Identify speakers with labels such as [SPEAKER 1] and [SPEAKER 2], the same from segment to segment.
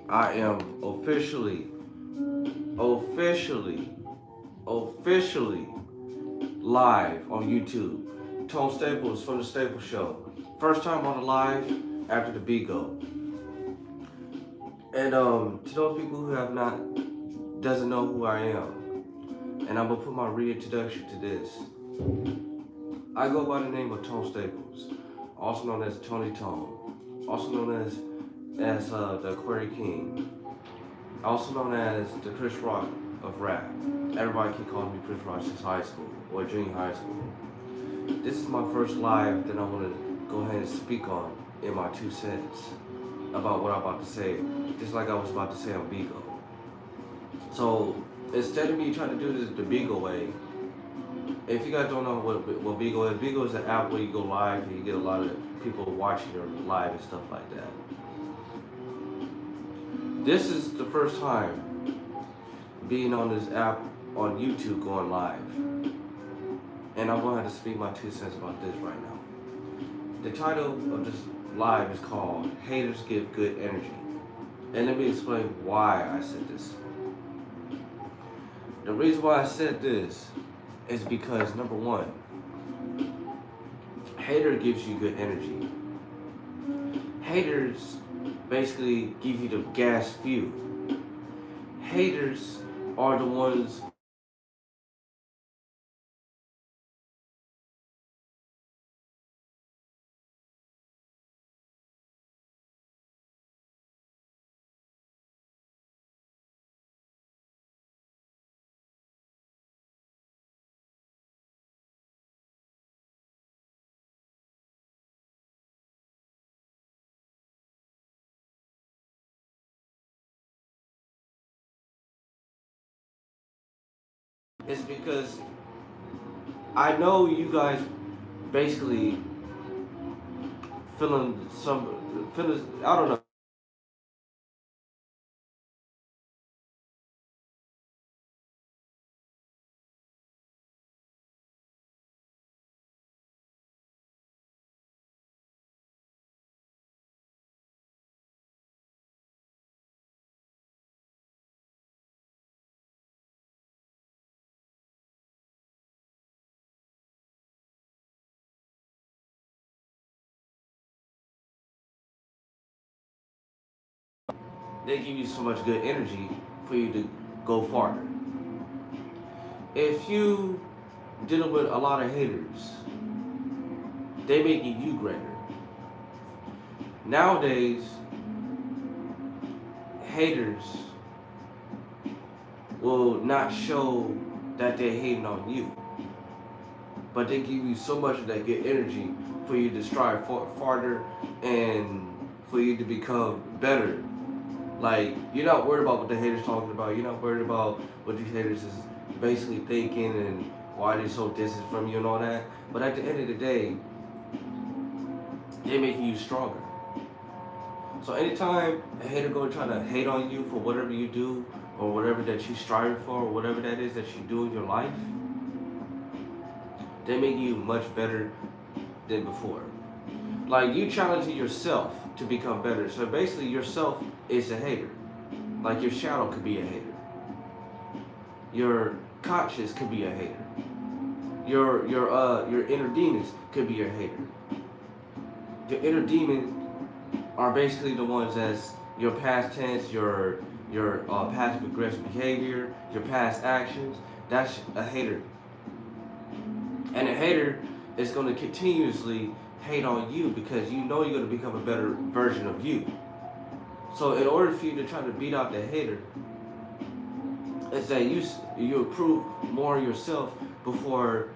[SPEAKER 1] I am officially, officially live on YouTube. Tone Staples from the Staples Show. First time on the live after the Bigo. And to those people who have not doesn't know who I am, and I'm gonna put my reintroduction to this. I go by the name of Tone Staples, also known as Tony Tone, also known as the Aquarius King, also known as the Chris Rock of rap. Everybody can call me Chris Rock since high school or junior high school. This is my first live that I want to go ahead and speak on in my 2 cents about what I'm about to say, just like I was about to say on Bigo. So instead of me trying to do this the Bigo way, if you guys don't know what Bigo is an app where you go live and you get a lot of people watching your live and stuff like that. This is the first time being on this app on YouTube going live. And I'm going to have to speak my 2 cents about this right now. The title of this live is called Haters Give Good Energy. And let me explain why I said this. The reason why I said this is because, number one, hater gives you good energy. Haters basically give you the gas fuel. Haters are the ones it's because I know you guys basically feeling I don't know. They give you so much good energy for you to go farther. If you dealing with a lot of haters, they making you greater. Nowadays, haters will not show that they're hating on you, but they give you so much of that good energy for you to strive farther and for you to become better. Like, you're not worried about what the haters talking about. You're not worried about what these haters is basically thinking and why they're so distant from you and all that. But at the end of the day, they're making you stronger. So anytime a hater go try to hate on you for whatever you do or whatever that you striving for or whatever that is that you do in your life, they make you much better than before. Like, you challenging yourself to become better. So basically yourself is a hater. Like, your shadow could be a hater. Your conscience could be a hater. Your inner demons could be your hater. Your inner demons are basically the ones that's your past tense, your passive aggressive behavior, your past actions. That's a hater. And a hater is going to continuously hate on you because you know you're going to become a better version of you. So in order for you to try to beat out the hater, it's that you improve more yourself before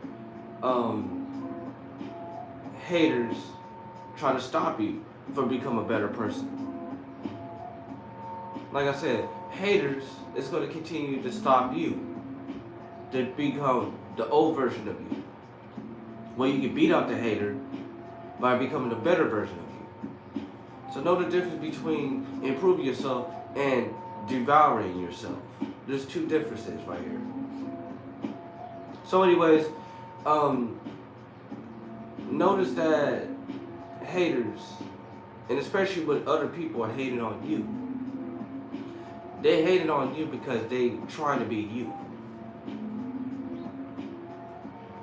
[SPEAKER 1] haters try to stop you from becoming a better person. Like I said, haters is going to continue to stop you to become the old version of you. Well, you can beat out the hater by becoming a better version of you. So know the difference between improving yourself and devouring yourself. There's two differences right here. So anyways, notice that haters, and especially when other people are hating on you, They hated on you because they trying to be you.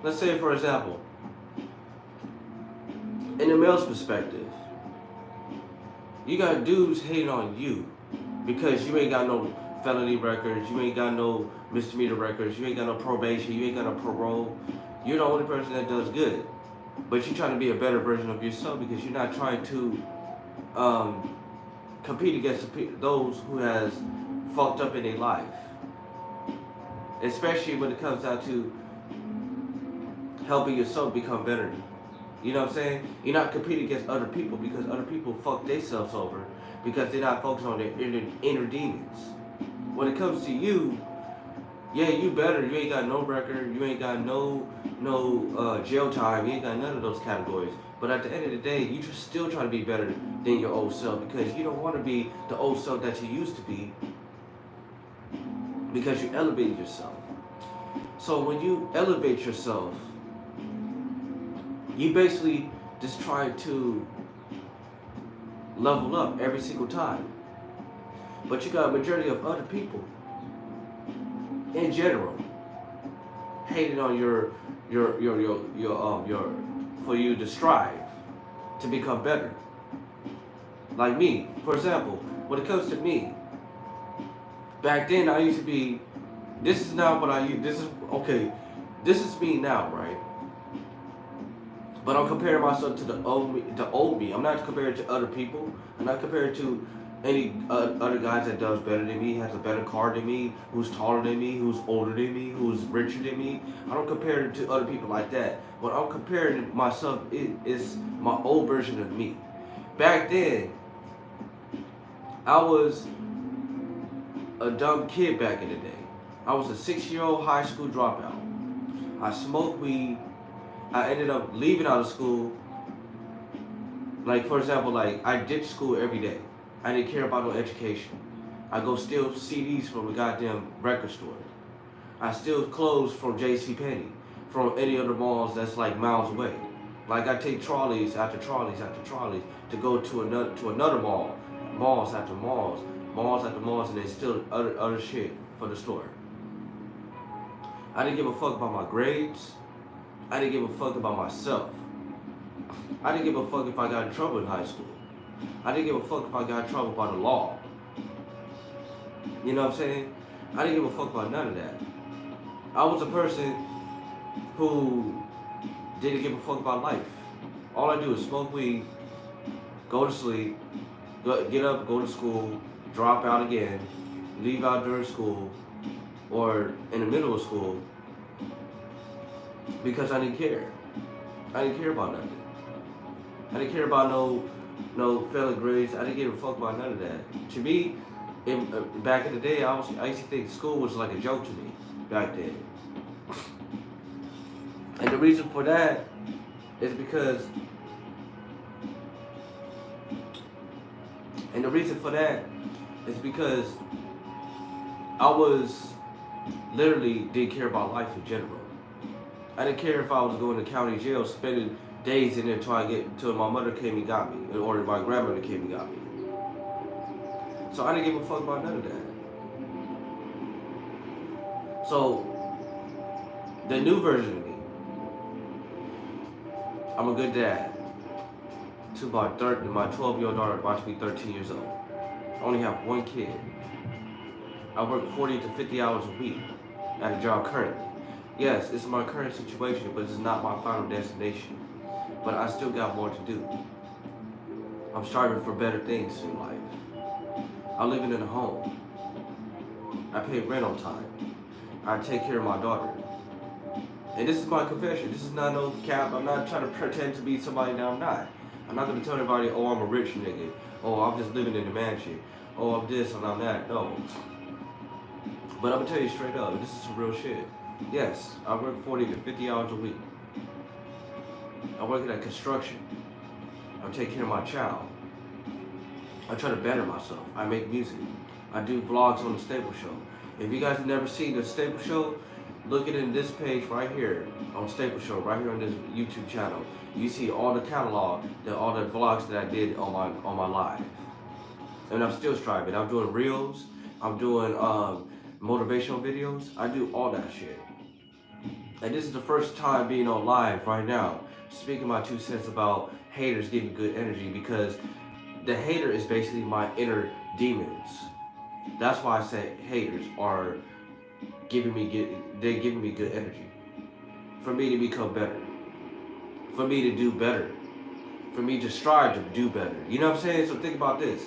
[SPEAKER 1] Let's say, for example, in the male's perspective, you got dudes hating on you because you ain't got no felony records, you ain't got no misdemeanor records, you ain't got no probation, you ain't got no parole. You're the only person that does good. But you're trying to be a better version of yourself because you're not trying to compete against those who has fucked up in their life. Especially when it comes down to helping yourself become better. You know what I'm saying? You're not competing against other people because other people fuck themselves over because they're not focused on their inner demons. When it comes to you, yeah, you better. You ain't got no record. You ain't got no jail time. You ain't got none of those categories. But at the end of the day, you just still trying to be better than your old self because you don't want to be the old self that you used to be because you elevated yourself. So when you elevate yourself, you basically just try to level up every single time. But you got a majority of other people, in general, hating on your for you to strive to become better. Like me, for example, when it comes to me, back then I used to be. This is not what I used. This is okay. This is me now, right? But I'm comparing myself to the old me. I'm not comparing to other people. I'm not comparing to any other guys that does better than me, has a better car than me, who's taller than me, who's older than me, who's richer than me. I don't compare to other people like that. What I'm comparing myself is my old version of me. Back then, I was a dumb kid back in the day. I was a 6-year-old high school dropout. I smoked weed. I ended up leaving out of school. Like, for example, like I ditched school every day. I didn't care about no education. I go steal CDs from a goddamn record store. I steal clothes from JCPenney, from any other malls that's like miles away. Like I take trolleys after trolleys after trolleys to go to another mall, malls after malls, malls after malls, and then steal other shit for the store. I didn't give a fuck about my grades. I didn't give a fuck about myself. I didn't give a fuck if I got in trouble in high school. I didn't give a fuck if I got in trouble by the law. You know what I'm saying? I didn't give a fuck about none of that. I was a person who didn't give a fuck about life. All I do is smoke weed, go to sleep, get up, go to school, drop out again, leave out during school, or in the middle of school, because I didn't care. I didn't care about nothing. I didn't care about no failing grades. I didn't give a fuck about none of that. To me, back in the day, I used to think school was like a joke to me back then. And the reason for that is because I was literally didn't care about life in general. I didn't care if I was going to county jail, spending days in there until my mother came and got me, or my grandmother came and got me. So I didn't give a fuck about none of that. So the new version of me, I'm a good dad to my 12-year-old daughter about to be 13 years old. I only have one kid. I work 40 to 50 hours a week at a job currently. Yes, it's my current situation, but it's not my final destination. But I still got more to do. I'm striving for better things in life. I'm living in a home. I pay rent on time. I take care of my daughter. And this is my confession. This is not no cap. I'm not trying to pretend to be somebody that I'm not. I'm not going to tell everybody, oh, I'm a rich nigga. Oh, I'm just living in the mansion. Oh, I'm this and I'm that. No. But I'm going to tell you straight up, this is some real shit. Yes, I work 40 to 50 hours a week. I work at construction. I take care of my child. I try to better myself. I make music. I do vlogs on the Staple Show. If you guys have never seen the Staple Show, look at it in this page right here on Staple Show, right here on this YouTube channel. You see all the catalog, all the vlogs that I did on my live. And I'm still striving. I'm doing reels. I'm doing motivational videos. I do all that shit. And this is the first time being on live right now, speaking my 2 cents about haters giving good energy, because the hater is basically my inner demons. That's why I say haters are giving me good energy. For me to become better. For me to do better. For me to strive to do better. You know what I'm saying? So think about this.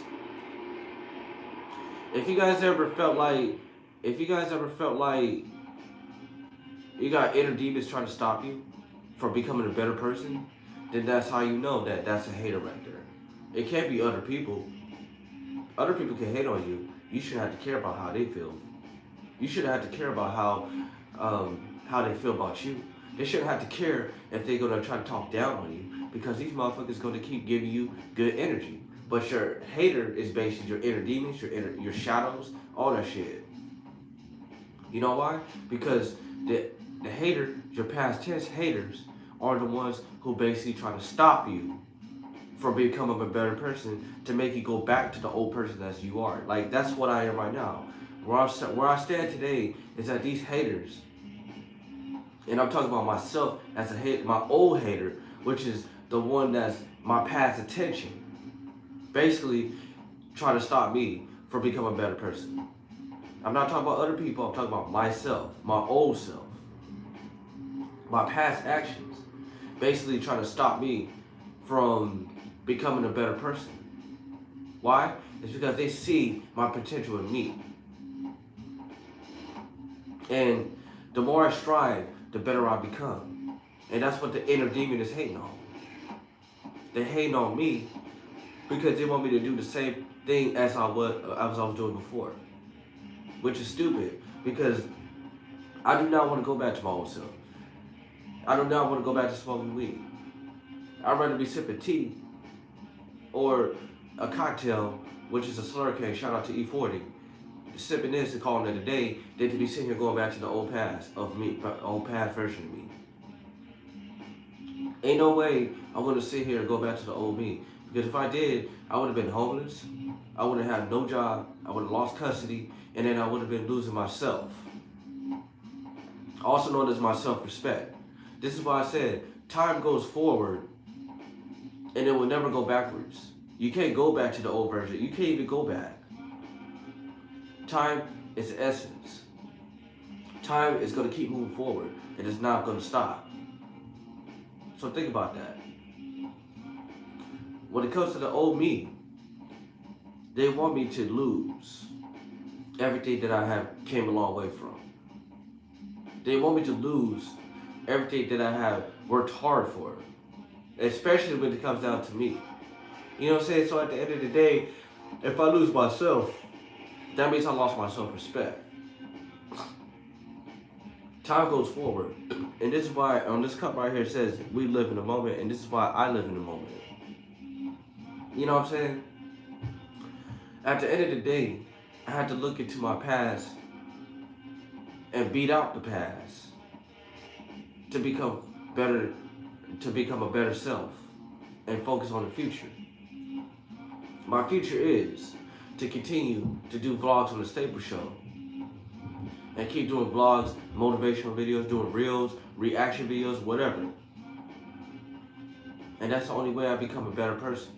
[SPEAKER 1] If you guys ever felt like you got inner demons trying to stop you from becoming a better person, then that's how you know that that's a hater right there. It can't be other people. Other people can hate on you. You shouldn't have to care about how they feel. You shouldn't have to care about how they feel about you. They shouldn't have to care if they're gonna try to talk down on you, because these motherfuckers gonna keep giving you good energy. But your hater is basically your inner demons, your shadows, all that shit. You know why? Because the hater, your past tense haters, are the ones who basically try to stop you from becoming a better person, to make you go back to the old person as you are. Like, that's what I am right now. Where I stand today is that these haters, and I'm talking about myself as a hater, my old hater, which is the one that's my past attention, basically trying to stop me from becoming a better person. I'm not talking about other people, I'm talking about myself, my old self. My past actions basically trying to stop me from becoming a better person. Why? It's because they see my potential in me. And the more I strive, the better I become. And that's what the inner demon is hating on. They're hating on me because they want me to do the same thing as I was doing before. Which is stupid, because I do not want to go back to my old self. I do not want to go back to smoking weed. I'd rather be sipping tea or a cocktail, which is a slurricane, shout out to E40, sipping this and calling it a day, than to be sitting here going back to the old past of me, old past version of me. Ain't no way I'm going to sit here and go back to the old me. Because if I did, I would have been homeless, I would have had no job, I would have lost custody, and then I would have been losing myself. Also known as my self-respect. This is why I said, time goes forward and it will never go backwards. You can't go back to the old version. You can't even go back. Time is essence. Time is going to keep moving forward. It is not going to stop. So think about that. When it comes to the old me, they want me to lose everything that I have came a long way from. They want me to lose everything that I have worked hard for, especially when it comes down to me. You know what I'm saying? So at the end of the day, if I lose myself, that means I lost my self-respect. Time goes forward. And this is why on this cup right here it says, we live in the moment, and this is why I live in the moment. You know what I'm saying? At the end of the day, I had to look into my past and beat out the past to become better, to become a better self and focus on the future. My future is to continue to do vlogs on the Staples Show and keep doing vlogs, motivational videos, doing reels, reaction videos, whatever. And that's the only way I become a better person.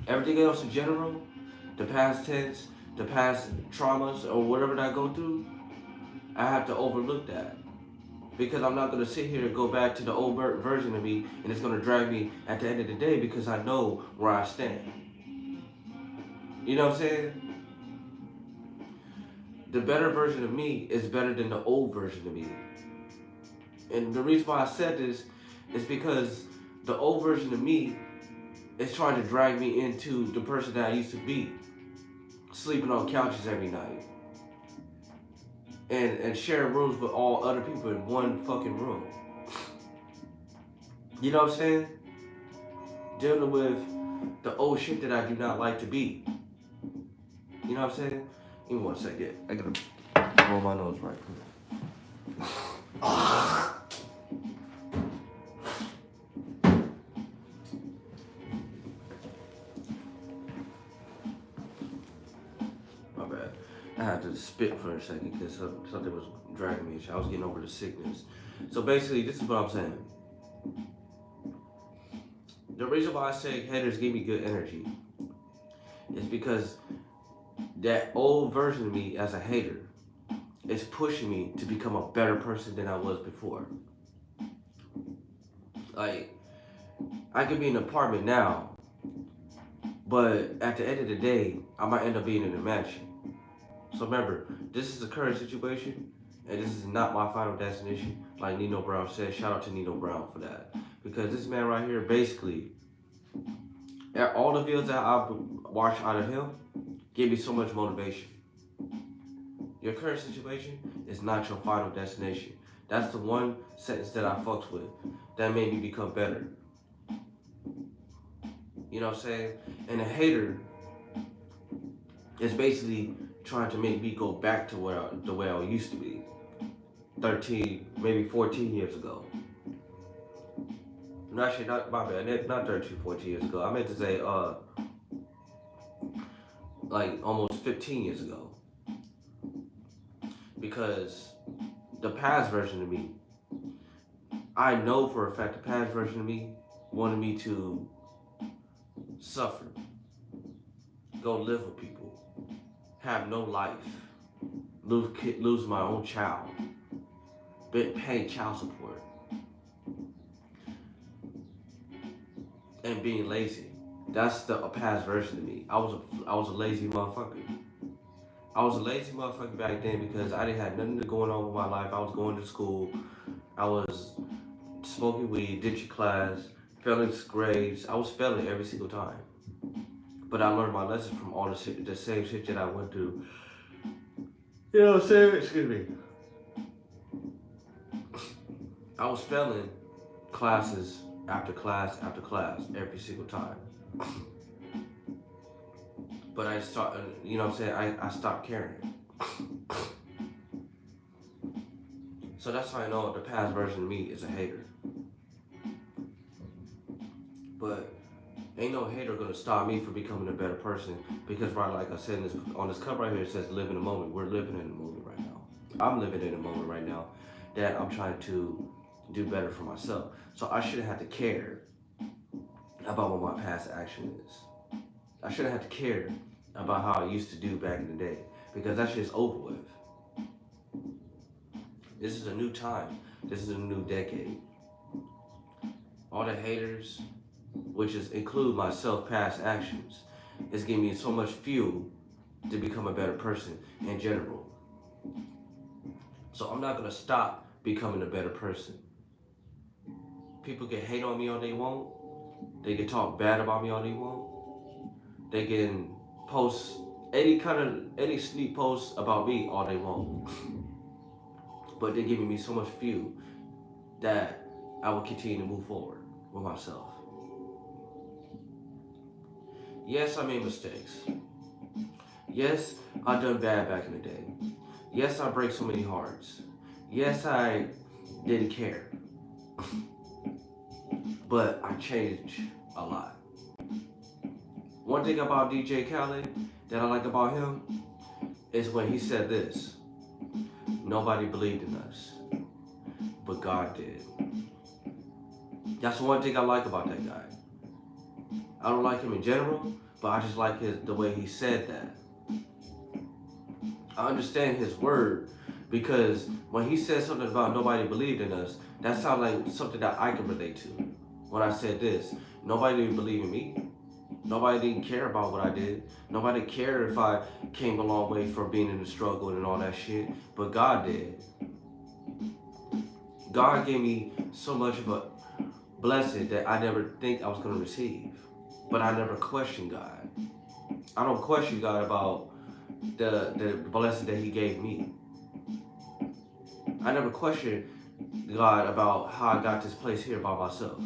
[SPEAKER 1] Everything else in general, the past tense, the past traumas or whatever that I go through, I have to overlook that. Because I'm not going to sit here and go back to the old version of me, and it's going to drag me at the end of the day, because I know where I stand. You know what I'm saying? The better version of me is better than the old version of me. And the reason why I said this is because the old version of me is trying to drag me into the person that I used to be. Sleeping on couches every night. And sharing rooms with all other people in one fucking room. You know what I'm saying? Dealing with the old shit that I do not like to be. You know what I'm saying? Give me 1 second. I gotta blow my nose right quick. My bad. I had to spit for a second because something was dragging me. I was getting over the sickness. So basically, this is what I'm saying. The reason why I say haters give me good energy is because that old version of me as a hater is pushing me to become a better person than I was before. Like, I could be in an apartment now, but at the end of the day, I might end up being in a mansion. So remember, this is a current situation, and this is not my final destination. Like Nino Brown said, shout out to Nino Brown for that. Because this man right here, basically, all the videos that I've watched out of him, give me so much motivation. Your current situation is not your final destination. That's the one sentence that I fucks with that made me become better. You know what I'm saying? And a hater is basically trying to make me go back to the way I used to be 13, maybe 14 years ago. No, actually, not my bad, not 13, 14 years ago. I meant to say, like almost 15 years ago. Because the past version of me, I know for a fact the past version of me wanted me to suffer, go live with people, have no life, lose my own child, pay child support, and being lazy. That's the past version of me. I was a lazy motherfucker. I was a lazy motherfucker back then because I didn't have nothing going on with my life. I was going to school. I was smoking weed, ditching class, failing grades. I was failing every single time. But I learned my lesson from all the same shit that I went through. You know what I'm saying? Excuse me. I was failing classes after class after class every single time. But I started, you know what I'm saying, I stopped caring. So that's how I know the past version of me is a hater. But ain't no hater gonna stop me from becoming a better person because, right, like I said on this cup right here, it says live in the moment. We're living in the moment right now. I'm living in the moment right now that I'm trying to do better for myself. So I shouldn't have to care about what my past action is. I shouldn't have to care about how I used to do back in the day because that shit's over with. This is a new time. This is a new decade. All the haters, which include myself, past actions, is giving me so much fuel to become a better person in general. So I'm not gonna stop becoming a better person. People can hate on me all they want. They can talk bad about me all they want. They can post any sneak post about me all they want. But they're giving me so much fuel that I will continue to move forward with myself. Yes, I made mistakes. Yes, I done bad back in the day. Yes, I break so many hearts. Yes, I didn't care. But I changed a lot. One thing about DJ Khaled that I like about him is when he said this: nobody believed in us, but God did. That's one thing I like about that guy. I don't like him in general, but I just like the way he said that. I understand his word because when he said something about nobody believed in us, that sounds like something that I can relate to. When I said this, nobody didn't believe in me. Nobody didn't care about what I did. Nobody cared if I came a long way from being in the struggle and all that shit, but God did. God gave me so much of a blessing that I never think I was going to receive. But I never questioned God. I don't question God about the blessing that he gave me. I never questioned God about how I got this place here by myself.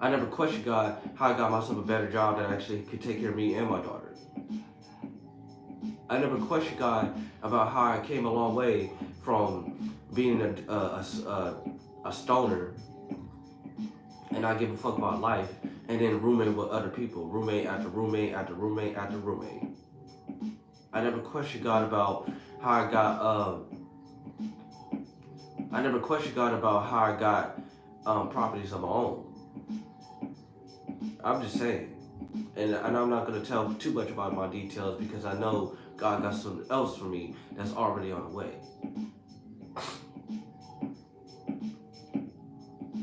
[SPEAKER 1] I never questioned God how I got myself a better job that actually could take care of me and my daughter. I never questioned God about how I came a long way from being a stoner and not give a fuck about life, and then roommate with other people, roommate after roommate after roommate after roommate. I never questioned God about how I got. I never questioned God about how I got properties of my own. I'm just saying, and I'm not gonna tell too much about my details because I know God got something else for me that's already on the way.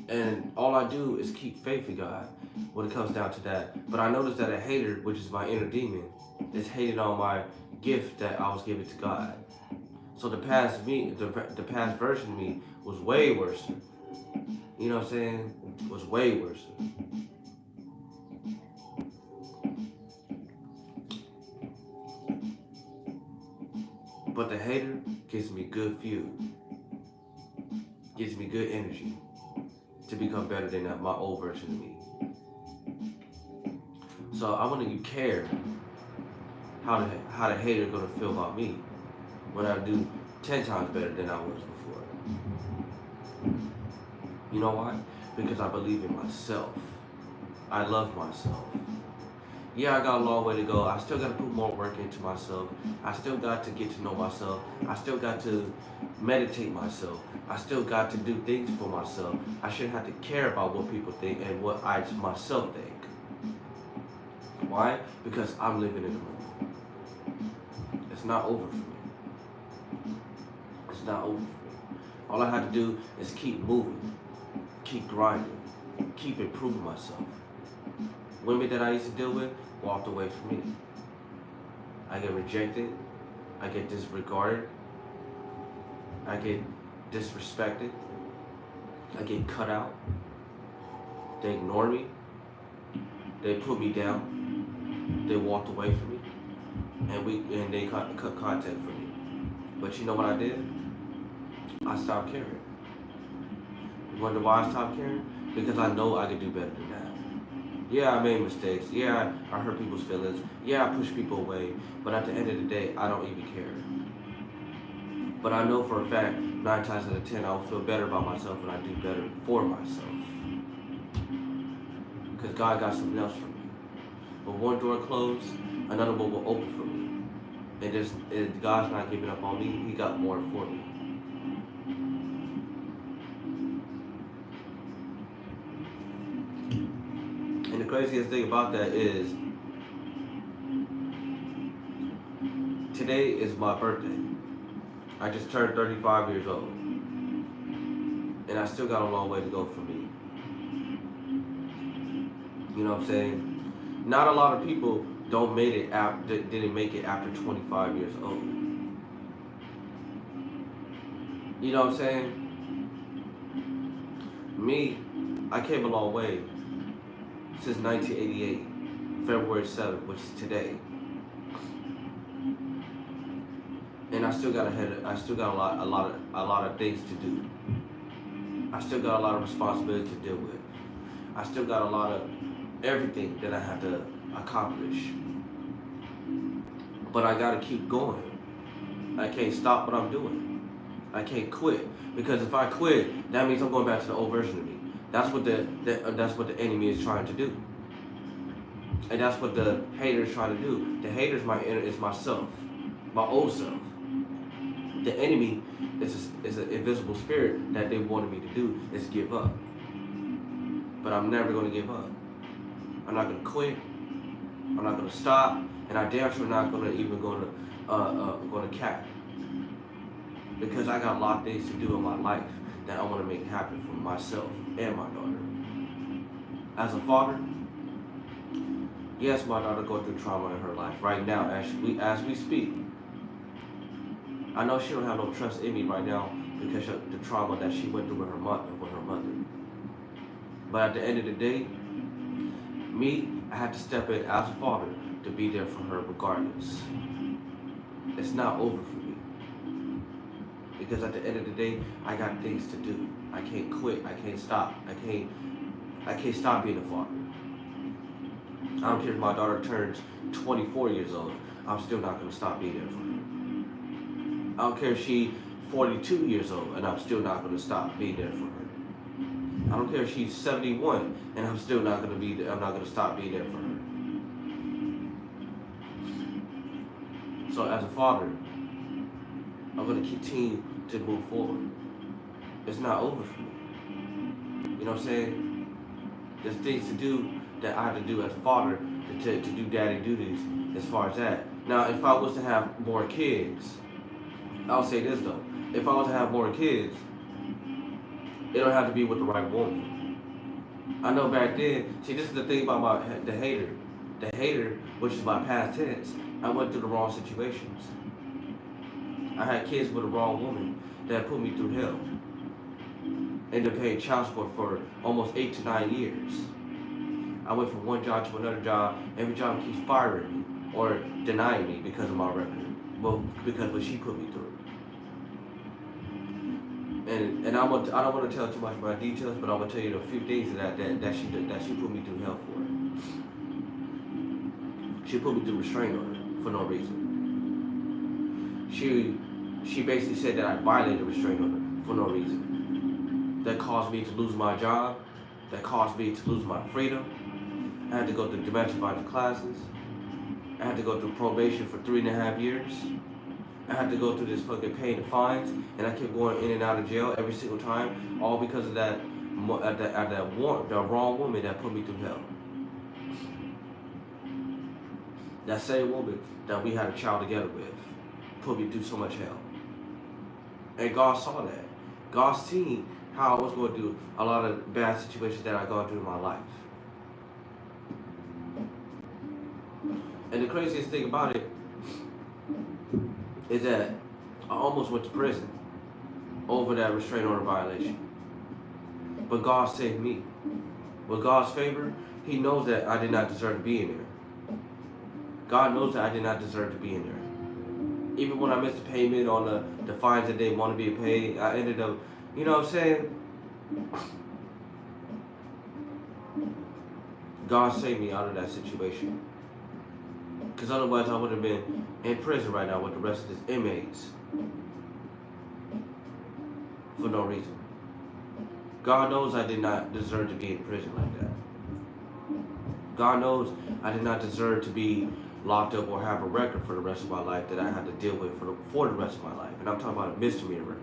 [SPEAKER 1] And all I do is keep faith in God when it comes down to that. But I noticed that a hater, which is my inner demon, is hating on my gift that I was given to God. So the past me, the past version of me was way worse. You know what I'm saying? Was way worse. But the hater gives me good fuel, gives me good energy to become better than my old version of me. So I want you to care how the hater gonna feel about me when I do 10 times better than I was before. You know why? Because I believe in myself. I love myself. Yeah, I got a long way to go. I still got to put more work into myself. I still got to get to know myself. I still got to meditate myself. I still got to do things for myself. I shouldn't have to care about what people think and what I myself think. Why? Because I'm living in the moment. It's not over for me. It's not over for me. All I have to do is keep moving, keep grinding, keep improving myself. Women that I used to deal with walked away from me. I get rejected. I get disregarded. I get disrespected. I get cut out. They ignore me. They put me down. They walked away from me. And they cut contact from me. But you know what I did? I stopped caring. You wonder why I stopped caring? Because I know I could do better than that. Yeah, I made mistakes. Yeah, I hurt people's feelings. Yeah, I pushed people away. But at the end of the day, I don't even care. But I know for a fact, 9 times out of 10, I'll feel better about myself when I do better for myself. Because God got something else for me. When one door closed, another one will open for me. And God's not giving up on me. He got more for me. And the craziest thing about that is, today is my birthday. I just turned 35 years old. And I still got a long way to go for me. You know what I'm saying? Not a lot of people didn't make it after 25 years old. You know what I'm saying? Me, I came a long way since 1988, February 7th, which is today. And I still got a lot of things to do. I still got a lot of responsibility to deal with. I still got a lot of everything that I have to accomplish. But I gotta keep going. I can't stop what I'm doing. I can't quit. Because if I quit, that means I'm going back to the old version of me. That's what the enemy is trying to do. And that's what the hater is trying to do. The hater is myself, my old self. The enemy is an invisible spirit that they wanted me to do is give up. But I'm never going to give up. I'm not going to quit. I'm not going to stop, and I damn sure not going to cap. Because I got a lot of things to do in my life that I want to make happen for myself and my daughter. As a father, yes, my daughter going through trauma in her life right now as we speak. I know she don't have no trust in me right now because of the trauma that she went through with her mother. But at the end of the day, I had to step in as a father to be there for her regardless. It's not over for me. Because at the end of the day, I got things to do. I can't quit. I can't stop. I can't stop being a father. I don't care if my daughter turns 24 years old. I'm still not going to stop being there for her. I don't care if she's 42 years old and I'm still not going to stop being there for her. I don't care if she's 71 and I'm still not going to be there. I'm not going to stop being there for her. So as a father, I'm going to continue to move forward. It's not over for me. You know what I'm saying? There's things to do that I have to do as a father to do daddy duties as far as that. Now, if I was to have more kids, I'll say this though. If I was to have more kids, it don't have to be with the right woman. I know back then, see, this is the thing about the hater. The hater, which is my past tense, I went through the wrong situations. I had kids with the wrong woman that put me through hell. Ended up paying child support for almost 8 to 9 years. I went from one job to another job. Every job keeps firing me or denying me because of my record. Well, because of what she put me through. And I don't want to tell too much about details, but I'm gonna tell you a few things that she put me through hell for. She put me through restraining order for no reason. She basically said that I violated restraining order for no reason. That caused me to lose my job. That caused me to lose my freedom. I had to go through domestic violence classes. I had to go through probation for 3.5 years. I had to go through this fucking paying the fines, and I kept going in and out of jail every single time, all because of the wrong woman that put me through hell. That same woman that we had a child together with put me through so much hell. And God saw that. God seen how I was going through a lot of bad situations that I gone through in my life. And the craziest thing about it is that I almost went to prison over that restraining order violation. But God saved me. With God's favor, He knows that I did not deserve to be in there. God knows that I did not deserve to be in there. Even when I missed the payment on the fines that they want to be paid, I ended up, you know what I'm saying? God saved me out of that situation. Because otherwise I would have been in prison right now with the rest of his inmates. For no reason. God knows I did not deserve to be in prison like that. God knows I did not deserve to be locked up or have a record for the rest of my life that I had to deal with for the rest of my life. And I'm talking about a misdemeanor record.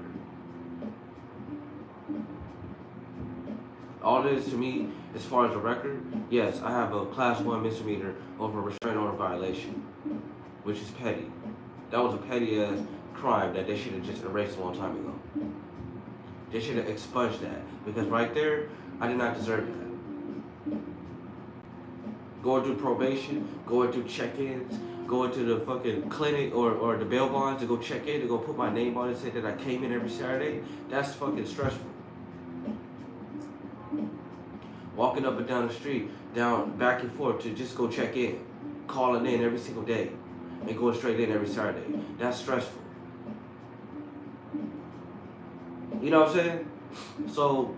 [SPEAKER 1] All this to me, as far as a record, yes, I have a class 1 misdemeanor over a restraining order violation, which is petty. That was a petty ass crime that they should have just erased a long time ago. They should have expunged that, because right there, I did not deserve that. Going through probation, going through check-ins, going to the fucking clinic or the bail bonds to go check in, to go put my name on it, say that I came in every Saturday, that's fucking stressful. Walking up and down the street, down back and forth to just go check in, calling in every single day, and going straight in every Saturday. That's stressful. You know what I'm saying? So,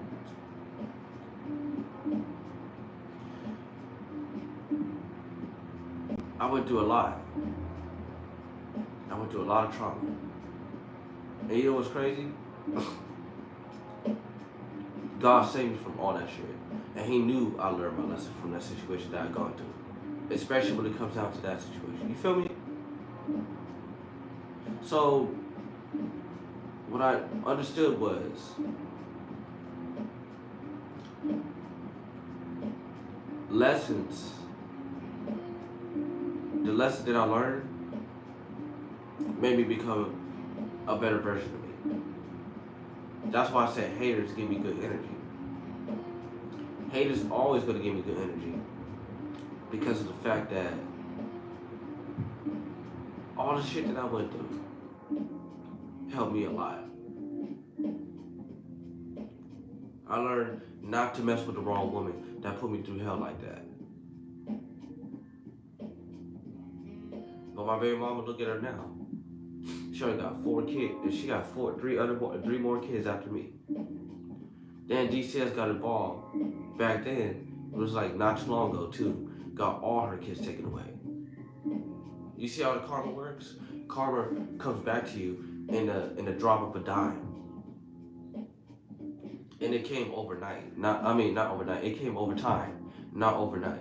[SPEAKER 1] I went through a lot. I went through a lot of trauma. And you know what's crazy? God saved me from all that shit. And He knew I learned my lesson from that situation that I gone through. Especially when it comes down to that situation. You feel me? So, what I understood was, the lesson that I learned made me become a better version of me. That's why I said haters give me good energy. Haters always going to give me good energy because of the fact that all the shit that I went through helped me a lot. I learned not to mess with the wrong woman that put me through hell like that. But my baby mama, look at her now. She only got 4 kids, and she got 3 more kids after me. Then DCS got involved. Back then, it was like not too long ago too. Got all her kids taken away. You see how the karma works? Karma comes back to you in a drop of a dime. And it came overnight. Not overnight. It came over time, not overnight.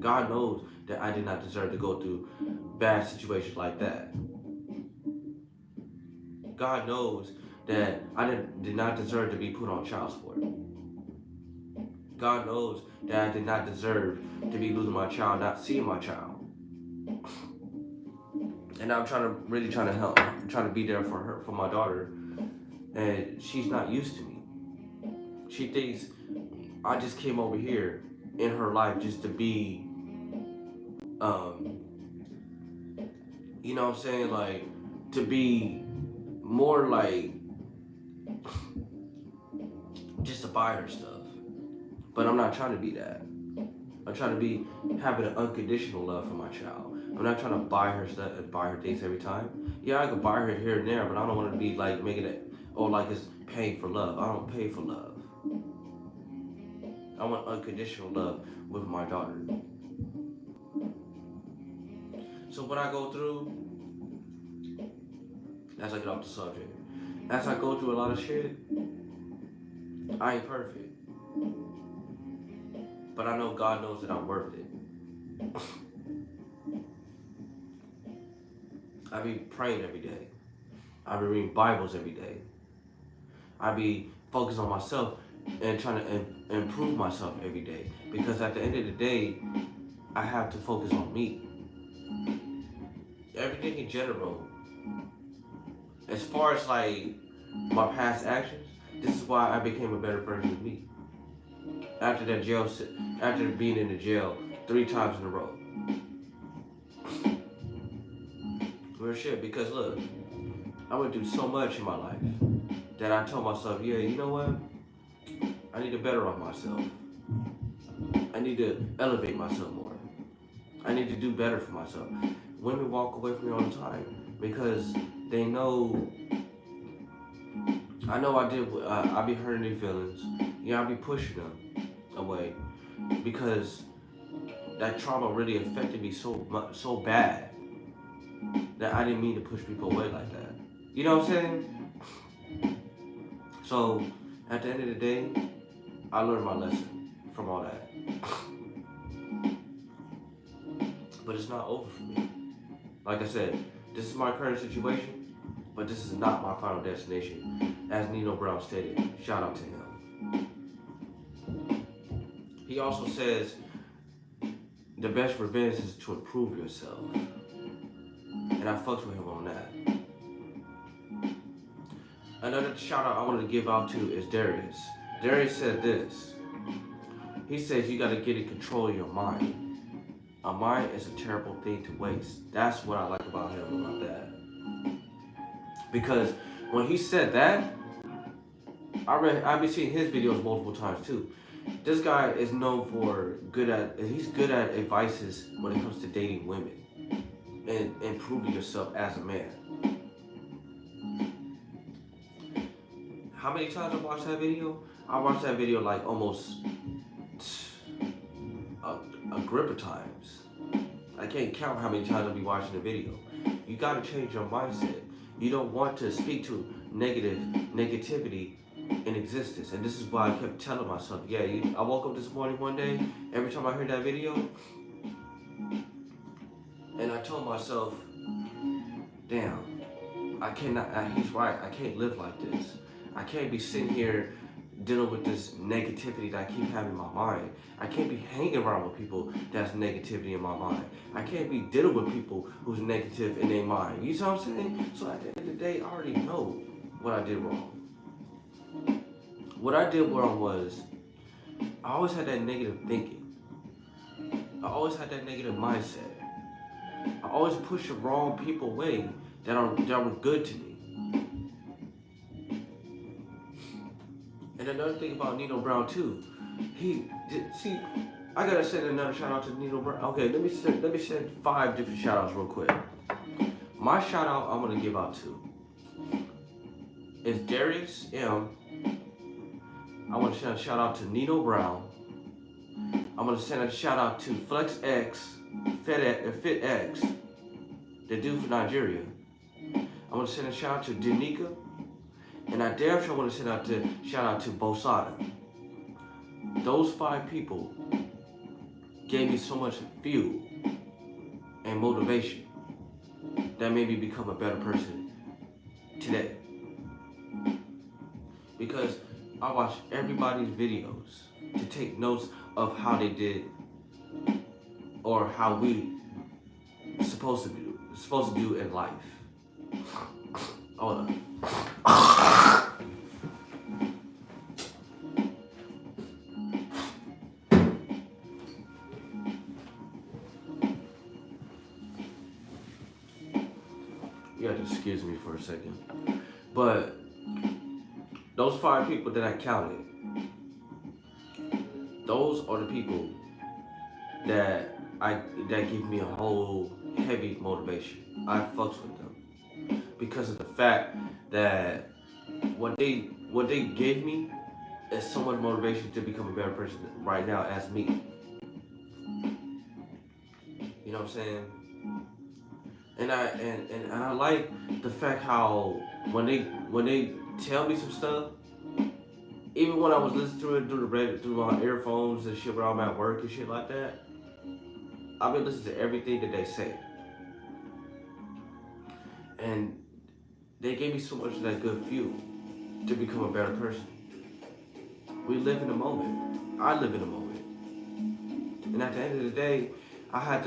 [SPEAKER 1] God knows that I did not deserve to go through bad situations like that. God knows that I did not deserve to be put on child support. God knows that I did not deserve to be losing my child, not seeing my child. And I'm really trying to help. I'm trying to be there for her, for my daughter. And she's not used to me. She thinks I just came over here in her life just to be, you know what I'm saying? Like, to be more like, just to buy her stuff. But I'm not trying to be that. I'm trying to be having an unconditional love for my child. I'm not trying to buy her stuff and buy her things every time. Yeah, I could buy her here and there, but I don't want to be like making it, like it's paying for love. I don't pay for love. I want unconditional love with my daughter. So what I go through, as I get off the subject, as I go through a lot of shit, I ain't perfect. But I know God knows that I'm worth it. I be praying every day. I be reading Bibles every day. I be focused on myself and trying to improve myself every day. Because at the end of the day, I have to focus on me. Everything in general, as far as like my past actions, this is why I became a better version of me. After being in the jail 3 times in a row. Real shit, because look, I went through so much in my life that I told myself, yeah, you know what? I need to better off myself. I need to elevate myself more. I need to do better for myself. Women walk away from me all the time because they know, I know I be hurting their feelings. Yeah, I be pushing them away because that trauma really affected me so bad that I didn't mean to push people away like that. You know what I'm saying? So at the end of the day, I learned my lesson from all that. But it's not over for me. Like I said, this is my current situation, but this is not my final destination. As Nino Brown stated, shout out to him. He also says, the best revenge is to improve yourself. And I fucks with him on that. Another shout out I want to give out to is Darius. Darius said this. He says you got to get in control of your mind. A mind is a terrible thing to waste. That's what I like about him about that. Because when he said that, I've been seeing his videos multiple times too. This guy is known for he's good at advices when it comes to dating women and improving yourself as a man. How many times I watched that video? I watched that video like almost a grip of times. I can't count how many times I'll be watching the video. You gotta change your mindset. You don't want to speak to negativity in existence. And this is why I kept telling myself, yeah, I woke up this morning one day, every time I heard that video, and I told myself, damn, he's right, I can't live like this. I can't be sitting here dealing with this negativity that I keep having in my mind. I can't be hanging around with people that's negativity in my mind. I can't be dealing with people who's negative in their mind. You see what I'm saying? So at the end of the day, I already know what I did wrong. What I did wrong was, I always had that negative thinking. I always had that negative mindset. I always pushed the wrong people away that were good to me. And another thing about Nino Brown too, I gotta send another shout out to Nino Brown. Okay, let me send 5 different shout outs real quick. My shout out I'm gonna give out to is Darius M. I want to send a shout out to Nino Brown. I'm gonna send a shout out to FlexX, FitX, the dude from Nigeria. I'm gonna send a shout out to Danica. And I damn sure want to shout out to Bosada. Those 5 people gave me so much fuel and motivation that made me become a better person today. Because I watch everybody's videos to take notes of how they did or how we supposed to do in life. Hold on. You have to excuse me for a second. But those 5 people that I counted, those are the people that give me a whole heavy motivation. I fucks with them because of the fact that what they gave me is so much motivation to become a better person right now as me. You know what I'm saying? And I like the fact how when they tell me some stuff, even when I was listening to it through the radio, through my earphones and shit when I'm at work and shit like that, I've been listening to everything that they say. And they gave me so much of that good fuel to become a better person. We live in the moment. I live in the moment. And at the end of the day, I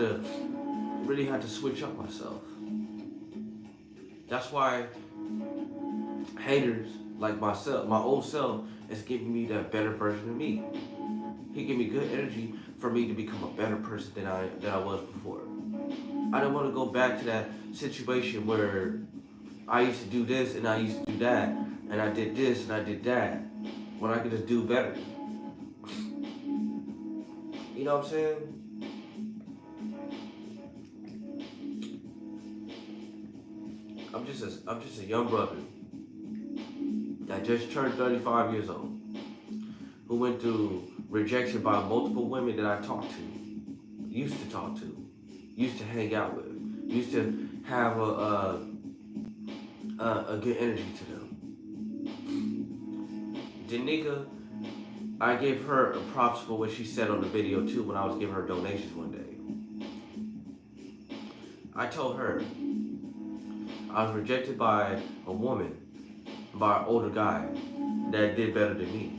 [SPEAKER 1] really had to switch up myself. That's why haters like myself, my old self, is giving me that better version of me. He gave me good energy for me to become a better person than I was before. I don't want to go back to that situation where I used to do this and I used to do that, and I did this and I did that, when I could just do better. You know what I'm saying? I'm just a young brother that just turned 35 years old, who went through rejection by multiple women that I talked to, used to hang out with, used to have a good energy to them. Danica, I gave her props for what she said on the video too when I was giving her donations one day. I told her I was rejected by a woman, by an older guy that did better than me.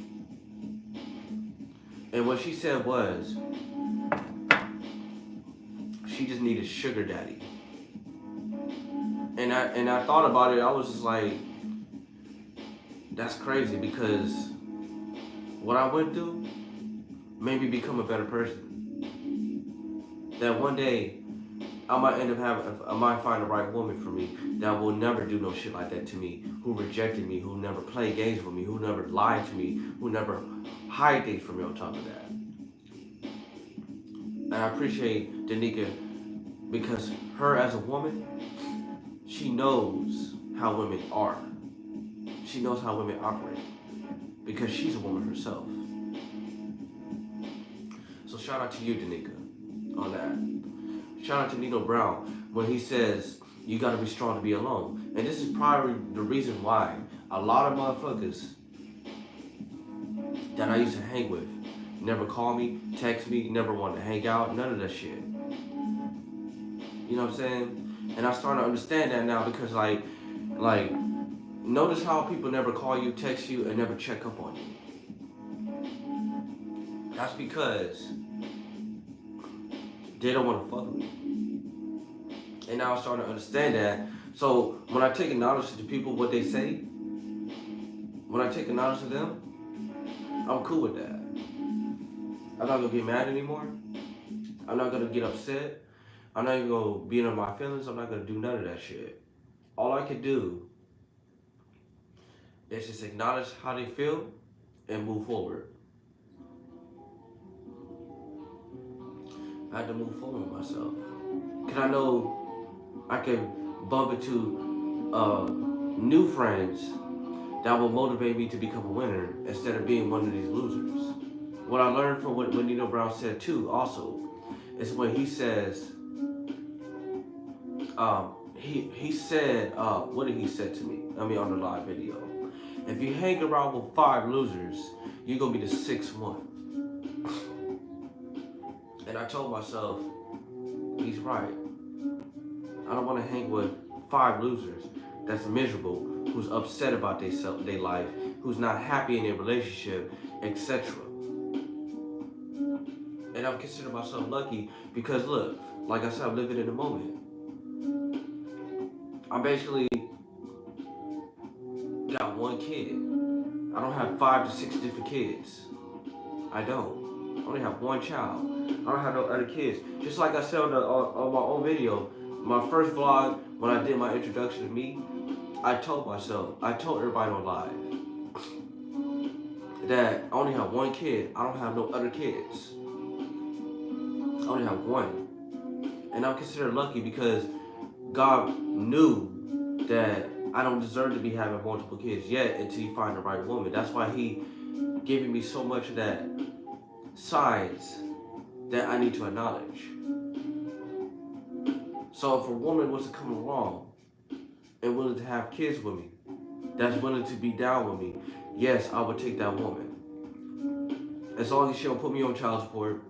[SPEAKER 1] And what she said was, she just needed sugar daddy. And I thought about it, I was just like, that's crazy, because what I went through made me become a better person. That one day, I might find the right woman for me that will never do no shit like that to me, who rejected me, who never played games with me, who never lied to me, who never hide things from me on top of that. And I appreciate Danica because her as a woman, she knows how women are. She knows how women operate because she's a woman herself. So shout out to you, Danica, on that. Shout out to Nino Brown when he says, you gotta be strong to be alone. And this is probably the reason why a lot of motherfuckers that I used to hang with never call me, text me, never wanted to hang out, none of that shit. You know what I'm saying? And I started to understand that now because like, notice how people never call you, text you, and never check up on you. That's because they don't want to fuck with me. And now I'm starting to understand that. So when I take acknowledge to people what they say, when I take acknowledge to them, I'm cool with that. I'm not gonna get mad anymore. I'm not gonna get upset. I'm not even gonna be in my feelings. I'm not gonna do none of that shit. All I can do is just acknowledge how they feel and move forward. I had to move forward with myself. Cause I know I can bump into new friends that will motivate me to become a winner instead of being one of these losers. What I learned from what Nino Brown said too also is when he says, he said, what did he say to me? I mean on the live video. If you hang around with 5 losers, you're gonna be the 6th one. And I told myself, he's right. I don't want to hang with 5 losers that's miserable, who's upset about their life, who's not happy in their relationship, etc. And I'm considering myself lucky because look, like I said, I'm living in the moment. I basically got 1 kid. I don't have 5 to 6 different kids. I don't. I only have 1 child. I don't have no other kids. Just like I said on my own video, my first vlog, when I did my introduction to me, I told everybody on live, that I only have 1 kid. I don't have no other kids. I only have 1. And I'm considered lucky because God knew that I don't deserve to be having multiple kids yet until you find the right woman. That's why He giving me so much of that signs that I need to acknowledge. So if a woman was to come along and willing to have kids with me, that's willing to be down with me, yes, I would take that woman. As long as she don't put me on child support,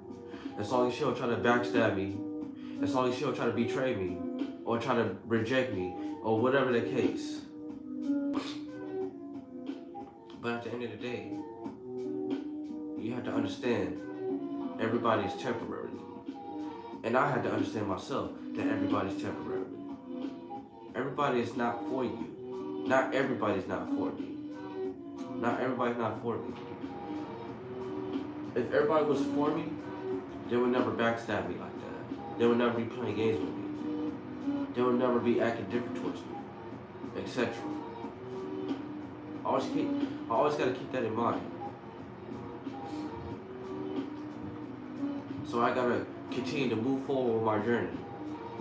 [SPEAKER 1] as long as she don't try to backstab me, as long as she don't try to betray me, or try to reject me, or whatever the case. But at the end of the day, you have to understand, everybody is temporary. And I had to understand myself that everybody's temporary. Everybody is not for you. Not everybody's not for me. Not everybody's not for me. If everybody was for me, they would never backstab me like that. They would never be playing games with me. They would never be acting different towards me, etc. I always got to keep that in mind. So I got to continue to move forward with my journey,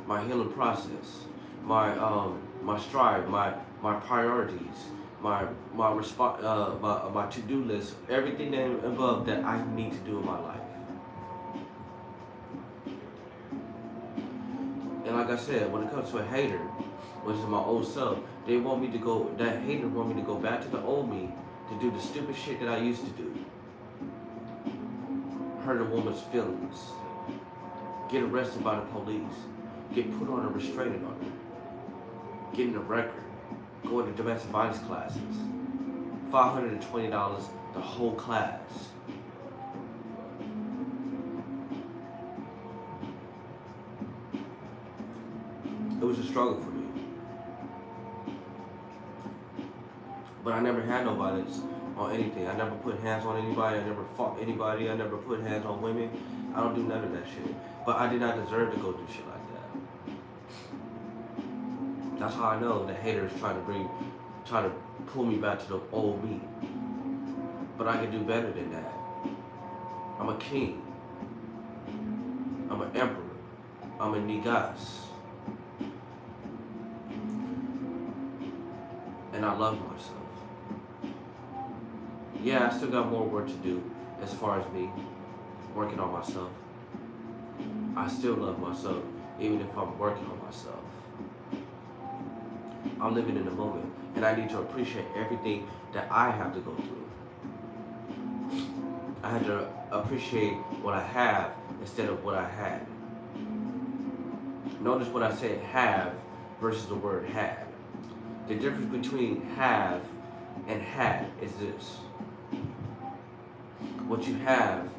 [SPEAKER 1] my healing process, my strive, my priorities, my to-do list, everything that above that I need to do in my life. And like I said, when it comes to a hater, which is my old self, that hater want me to go back to the old me to do the stupid shit that I used to do. Hurt a woman's feelings, get arrested by the police, get put on a restraining order, getting a record, going to domestic violence classes, $520 the whole class. It was a struggle for me. But I never had no violence on anything. I never put hands on anybody. I never fought anybody. I never put hands on women. I don't do none of that shit. But I did not deserve to go do shit like that. That's how I know the haters try to pull me back to the old me. But I can do better than that. I'm a king. I'm an emperor. I'm a Nigas. And I love myself. Yeah, I still got more work to do as far as me working on myself. I still love myself, even if I'm working on myself. I'm living in the moment, and I need to appreciate everything that I have to go through. I had to appreciate what I have instead of what I had. Notice what I said have versus the word had. The difference between have and had is this. What you have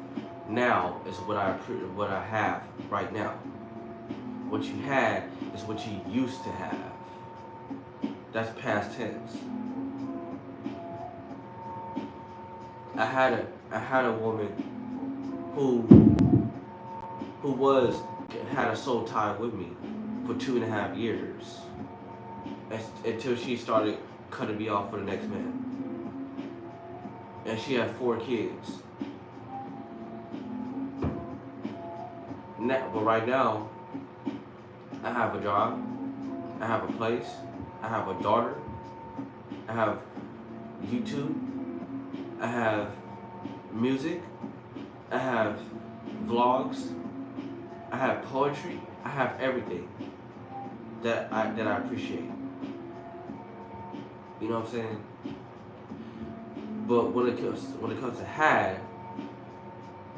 [SPEAKER 1] now is what I have right now. What you had is what you used to have. That's past tense. I had a woman who had a soul tie with me for 2.5 years until she started cutting me off for the next man. And she had 4 kids. But right now, I have a job, I have a place, I have a daughter, I have YouTube, I have music, I have vlogs, I have poetry, I have everything that I appreciate. You know what I'm saying? But when it comes to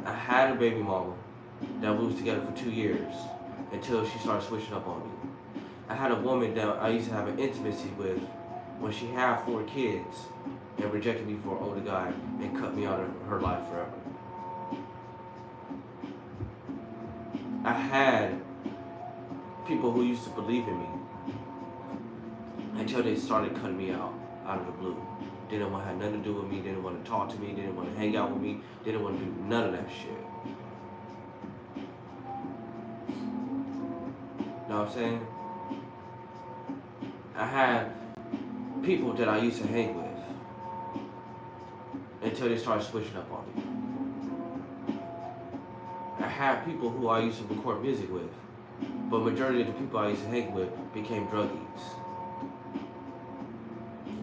[SPEAKER 1] I had a baby mama that we was together for 2 years until she started switching up on me. I had a woman that I used to have an intimacy with when she had 4 kids and rejected me for an older guy and cut me out of her life forever. I had people who used to believe in me until they started cutting me out of the blue. They didn't want to have nothing to do with me, they didn't want to talk to me, they didn't want to hang out with me, they didn't want to do none of that shit. You know what I'm saying? I had people that I used to hang with until they started switching up on me. I had people who I used to record music with, but majority of the people I used to hang with became druggies.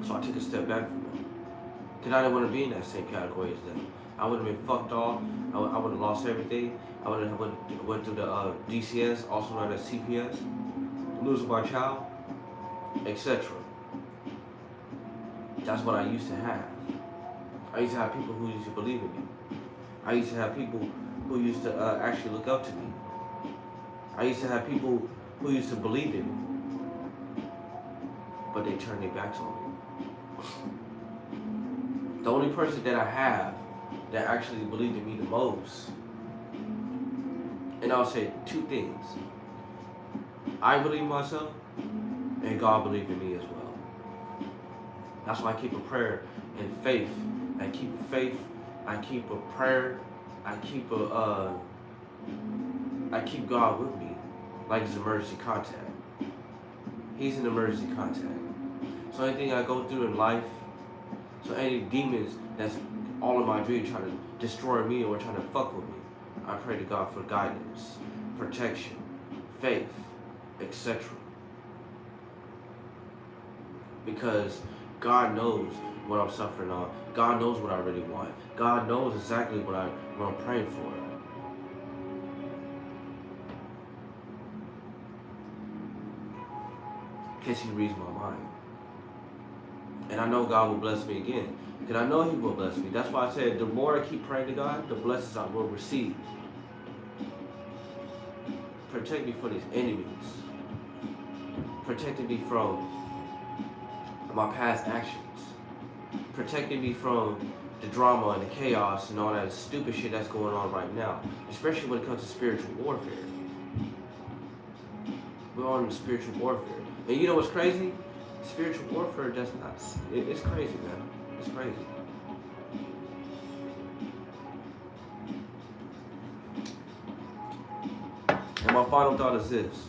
[SPEAKER 1] So I took a step back from them. Because I didn't want to be in that same category as them. I would have been fucked off. I would have lost everything. I would have went through the DCS, also known as CPS, losing my child, etc. That's what I used to have. I used to have people who used to believe in me. I used to have people who used to actually look up to me. I used to have people who used to believe in me, but they turned their backs on me. The only person that I have that actually believed in me the most, and I'll say 2 things. I believe in myself, and God believed in me as well. That's why I keep a prayer and faith. I keep a faith, I keep a prayer, I keep God with me, like it's emergency contact. He's an emergency contact. So anything I go through in life, so any demons that's all in my dreams trying to destroy me or trying to fuck with me, I pray to God for guidance, protection, faith, etc. Because God knows what I'm suffering on. God knows what I really want. God knows exactly what I'm praying for. Because He reads my mind. And I know God will bless me again. Because I know He will bless me. That's why I said the more I keep praying to God, the blessings I will receive. Protect me from these enemies. Protecting me from my past actions. Protecting me from the drama and the chaos and all that stupid shit that's going on right now. Especially when it comes to spiritual warfare. We're on spiritual warfare. And you know what's crazy? Spiritual warfare does not, it's crazy, man. It's crazy. And my final thought is this.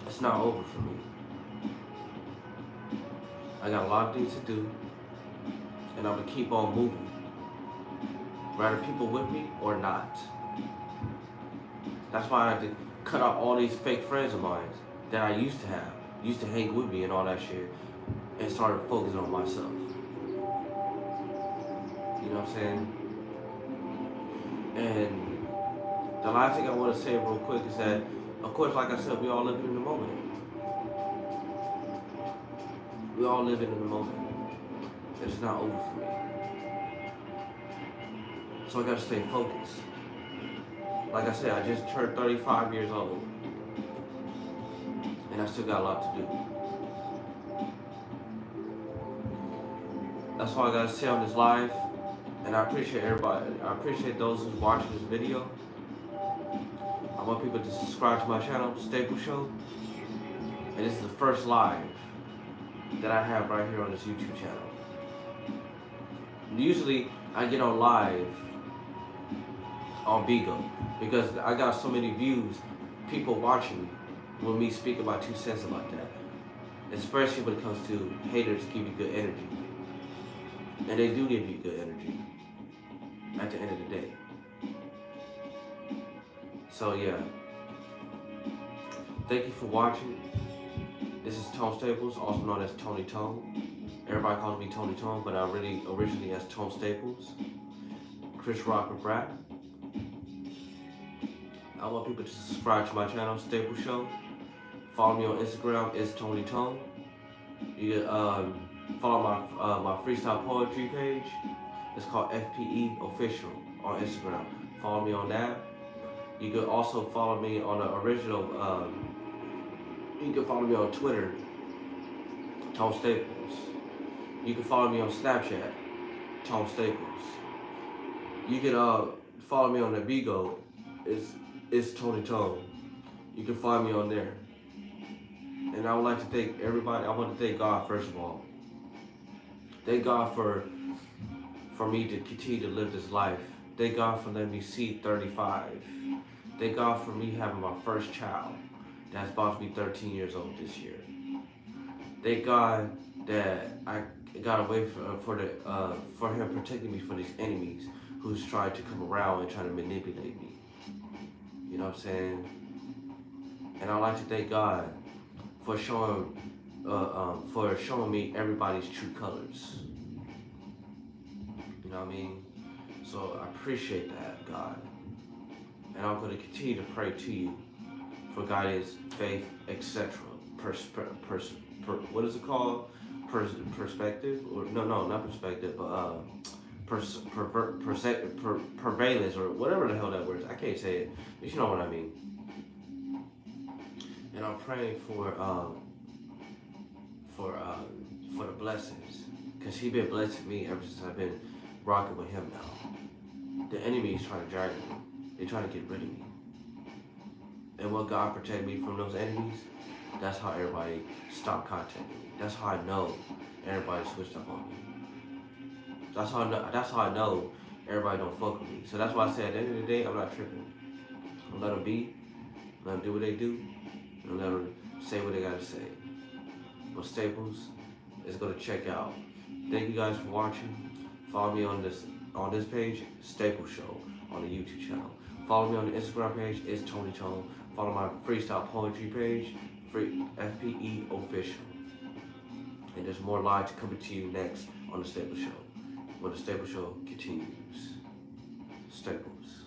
[SPEAKER 1] It's not over for me. I got a lot of things to do, and I'm gonna keep on moving. Whether people with me or not. That's why I had to cut out all these fake friends of mine that I used to have, used to hang with me and all that shit, and started focusing on myself. You know what I'm saying? And the last thing I want to say real quick is that, of course, like I said, we all living in the moment. We all living in the moment. It's not over for me. So I gotta stay focused. Like I said, I just turned 35 years old. And I still got a lot to do. That's all I gotta say on this live. And I appreciate everybody. I appreciate those who's watching this video. I want people to subscribe to my channel, Staples Show. And this is the first live that I have right here on this YouTube channel. Usually I get on live on Bigo because I got so many views, people watching me when me speak about 2 cents about that. Especially when it comes to haters give you good energy. And they do give you good energy at the end of the day. So yeah. Thank you for watching. This is Tone Staples, also known as Tony Tone. Everybody calls me Tony Tone, but I really originally as Tone Staples. Chris Rock of Rap. I want people to subscribe to my channel, Staples Show. Follow me on Instagram, it's Tony Tone. You follow my freestyle poetry page. It's called FPE Official on Instagram. Follow me on that. You can also follow me on the original. You can follow me on Twitter, Tone Staples. You can follow me on Snapchat, Tone Staples. You can follow me on the Bigo. It's Tony Tone. You can find me on there. And I would like to thank everybody. I want to thank God first of all. Thank God for me to continue to live this life. Thank God for letting me see 35. Thank God for me having my first child that's about to be 13 years old this year. Thank God that I got away for him protecting me from these enemies who's trying to come around and trying to manipulate me. You know what I'm saying? And I'd like to thank God for showing me everybody's true colors. You know what I mean? So I appreciate that, God. And I'm going to continue to pray to you for guidance, faith, etc. What is it called? Perspective? Or no, not perspective, but prevalence, or whatever the hell that word is. I can't say it, but you know what I mean. And I'm praying for the blessings, because He been blessing me ever since I've been rocking with Him now. The enemy is trying to drag me. They're trying to get rid of me. And will God protect me from those enemies? That's how everybody stopped contacting me. That's how I know everybody switched up on me. That's how I know everybody don't fuck with me. So that's why I said at the end of the day, I'm not tripping. I'm let them be, let them do what they do, and let them say what they gotta say. But Staples is gonna check out. Thank you guys for watching. Follow me on this page, Staples Show, on the YouTube channel. Follow me on the Instagram page, it's Tony Tone. Follow my freestyle poetry page, FPE Official. And there's more live coming to you next on the Staples Show, when the Staples Show continues. Staples.